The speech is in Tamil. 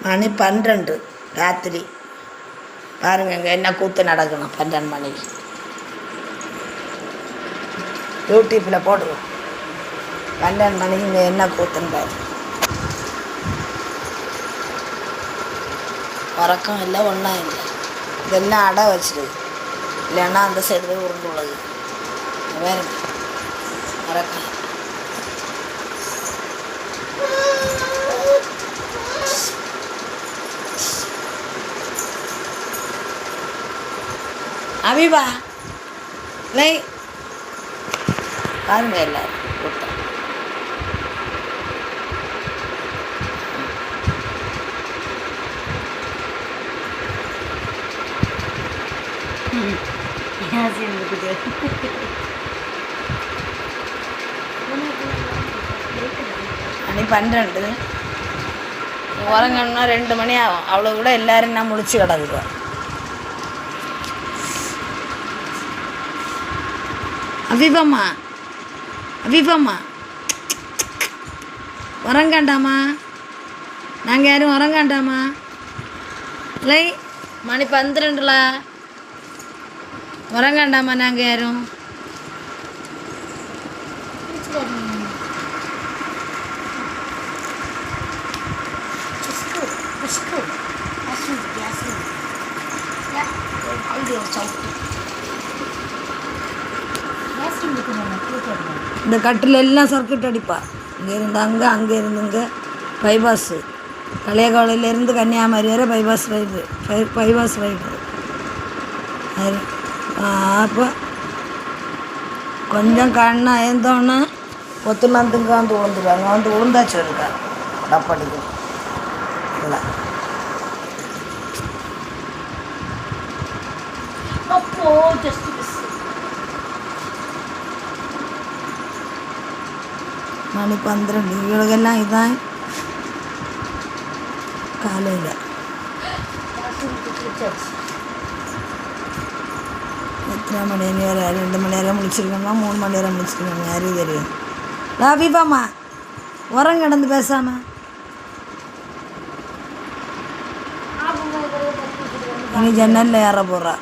மணி 12 ராத்திரி. பாருங்க இங்கே என்ன கூத்து நடக்கணும். 12 மணிக்கு யூடியூப்பில் போடுவோம். 12 மணிக்கு இங்கே என்ன கூத்துன்னு பாரு. உறக்கம் இல்லை, ஒன்றும் இல்லை. இதெல்லாம் அடை வச்சிருக்கு. இல்லைன்னா அந்த சைடு போய் உருண்டு உள்ளது வேறு உறக்கம். அபிபா இல்லை பாருங்க எல்லாரும் கூட்டம். மணி 12. உறங்கணும்னா 2 மணி ஆகும். அவ்வளோ கூட எல்லாரும் நான் முழிச்சு கிடக்குறோம். அபிபாம்மா அபிபாம்மா உறங்காண்டாமா? நாங்கள் யாரும் உறங்காண்டாமா? இல்லை மணி 12ல உறங்காண்டாமா? நாங்கள் யாரும் இந்த கட்டில் எல்லாம் சர்க்கிட் அடிப்பா. இங்கே இருந்து அங்கே, அங்கே இருந்துங்க பைபாஸு. கலையகாலையிலேருந்து கன்னியாகுமரி வரை பைபாஸ் ரைடு. பைபாஸ் ரைடு அது. அப்போ கொஞ்சம் கண்ணா ஏந்தோன்னா ஒத்துலாந்துங்க வந்து விழுந்துருவாங்க. வந்து விழுந்தாச்சு இருக்கா டப்படிக்கு இல்லை. மணி 12. இவளுக்கெல்லாம் இதுதான் காலையில். எத்தனை மணி நேரம்? 2 மணி நேரம் முடிச்சிருக்கோம்னா 3 மணி நேரம் முடிச்சிருக்கோம். யாரையும் தெரியும். ரவிபாம்மா உரம் கிடந்து பேசாமல் இனி ஜன்னலில் ஏற போகிறா.